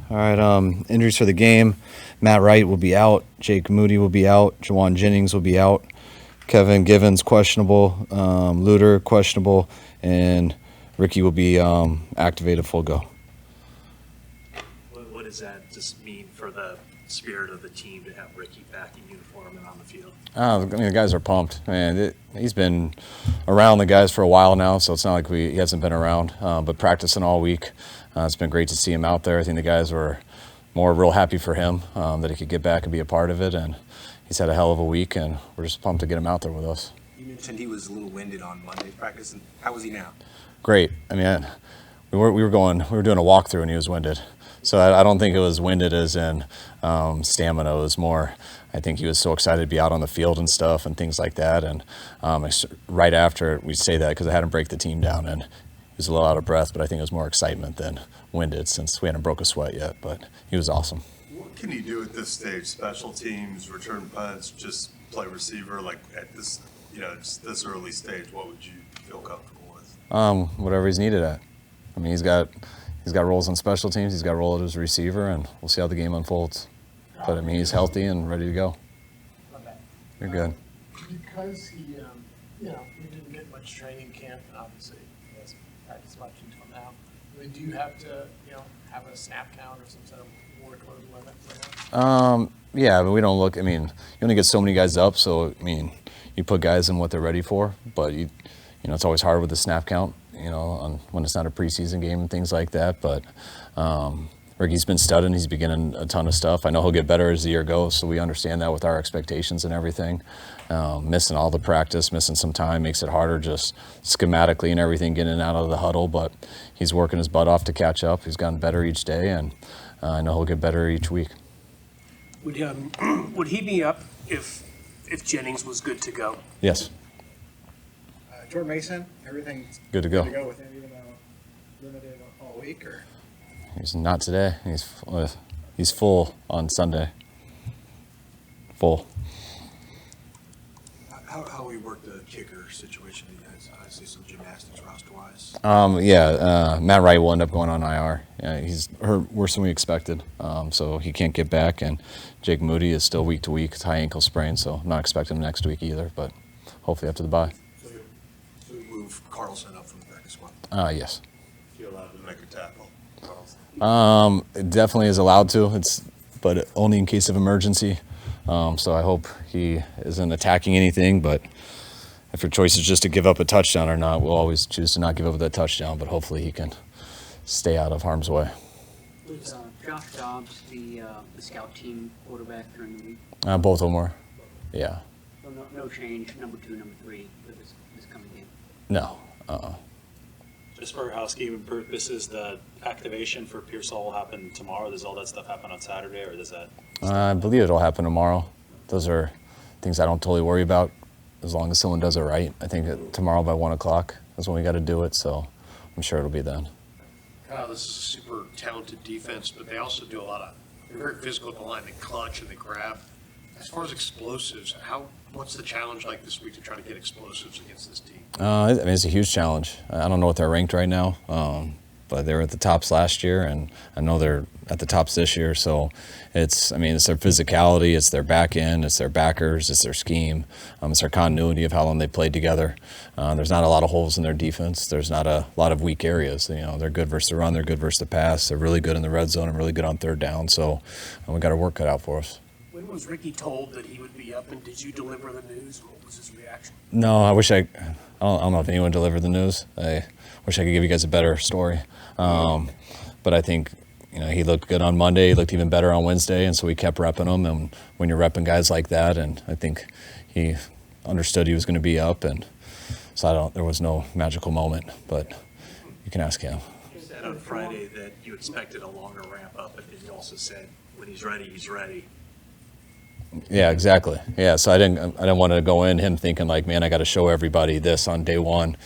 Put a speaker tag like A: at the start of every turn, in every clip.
A: All right, injuries for the game. Matt Wright will be out. Jake Moody will be out. Jauan Jennings will be out. Kevin Givens questionable. Luter questionable. And Ricky will be activated full go.
B: What does that just mean for the spirit of the team to have Ricky back in uniform and on the field?
A: I mean, the guys are pumped. Man, he's been around the guys for a while now, so it's not like he hasn't been around. But practicing all week, it's been great to see him out there. I think the guys were real happy for him that he could get back and be a part of it. And he's had a hell of a week, and we're just pumped to get him out there with us.
C: You mentioned he was a little winded on Monday's practice. And how was he now?
A: Great. I mean, we were doing a walkthrough and he was winded. So I don't think it was winded as in stamina. It was more, I think he was so excited to be out on the field and stuff and things like that. And right after we say that because I had him break the team down and he was a little out of breath, but I think it was more excitement than winded since we hadn't broke a sweat yet. But he was awesome.
D: What can you do at this stage? Special teams, return punts, just play receiver? Like at this, just this early stage, what would you feel comfortable with?
A: Whatever he's needed at. I mean, he's got roles on special teams. He's got a role as a receiver, and we'll see how the game unfolds. But I mean, he's healthy and ready to go. You're good.
E: Because he didn't get much training camp, and obviously he hasn't practiced much until now. I mean, do you have to, have a snap count or some sort of workload limit for him?
A: Yeah, but we don't look. I mean, you only get so many guys up, so I mean, you put guys in what they're ready for. But it's always hard with the snap count. When it's not a preseason game and things like that. But Ricky's been studying. He's beginning a ton of stuff. I know he'll get better as the year goes, so we understand that with our expectations and everything. Missing all the practice, missing some time makes it harder just schematically and everything, getting out of the huddle. But he's working his butt off to catch up. He's gotten better each day, and I know he'll get better each week.
F: Would he be up if Jennings was good to go?
A: Yes.
G: Jordan Mason, everything's
A: Good to go
G: with him, even though limited all week, or?
A: He's not today. He's full on Sunday. Full.
C: How we work the kicker situation? I see some gymnastics roster-wise.
A: Matt Wright will end up going on IR. Yeah, he's hurt worse than we expected, so he can't get back. And Jake Moody is still week to week. It's high ankle sprain, so I'm not expecting him next week either, but hopefully after the bye.
C: So we move Carlson up from the practice squad?
A: Yes.
D: You're allowed to make a tackle,
A: Carlson? It definitely is allowed to, but only in case of emergency. So I hope he isn't attacking anything, but if your choice is just to give up a touchdown or not, we'll always choose to not give up that touchdown, but hopefully he can stay out of harm's way.
H: Was Josh Dobbs the scout team quarterback during the week?
A: Both of them were, yeah.
H: So no change, number 2, number 3 for this coming game?
A: No.
B: Just for housekeeping purposes, the activation for Pearsall will happen tomorrow. Does all that stuff happen on Saturday, or does that?
A: I believe it'll happen tomorrow. Those are things I don't totally worry about as long as someone does it right. I think that tomorrow by 1 o'clock is when we got to do it, so I'm sure it'll be then.
F: Kyle, this is a super talented defense, but they also do they're very physical at the line. They clutch and they grab. As far as explosives, what's the challenge like this week to try to get explosives against this team?
A: It's a huj challenge. I don't know what they're ranked right now, but they were at the tops last year, and I know they're at the tops this year. So it's their physicality, it's their back end, it's their backers, it's their scheme, it's their continuity of how long they played together. There's not a lot of holes in their defense. There's not a lot of weak areas. They're good versus the run, they're good versus the pass. They're really good in the red zone and really good on third down. So we got our work cut out for us.
F: When was Ricky told that he would be up, and did you deliver the news? What was his reaction?
A: No, I don't know if anyone delivered the news. I wish I could give you guys a better story. But I think, he looked good on Monday. He looked even better on Wednesday, and so we kept repping him. And when you're repping guys like that, and I think he understood he was going to be up, and so there was no magical moment, but you can ask him.
B: You said on Friday that you expected a longer ramp up, but then you also said when he's ready, he's ready.
A: Yeah, exactly. Yeah, so I didn't want to go in him thinking like, man, I got to show everybody this on day 1,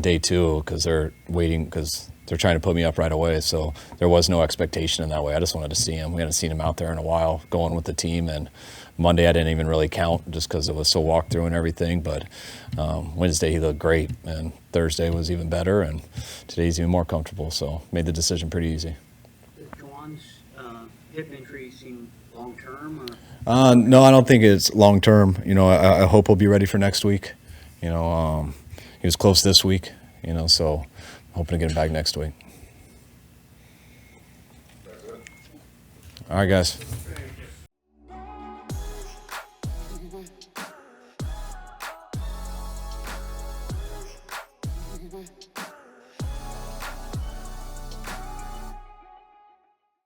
A: day 2, because they're waiting, because they're trying to put me up right away. So there was no expectation in that way. I just wanted to see him. We hadn't seen him out there in a while going with the team, and Monday I didn't even really count just because it was so walkthrough and everything. But Wednesday he looked great, and Thursday was even better, and today's even more comfortable. So made the decision pretty easy.
H: Does Jauan Jawan's hip injury seem long-term, or?
A: No, I don't think it's long term. You know, I hope he'll be ready for next week. You know, he was close this week. You know, so I'm hoping to get him back next week. All right, guys.
I: Thank you.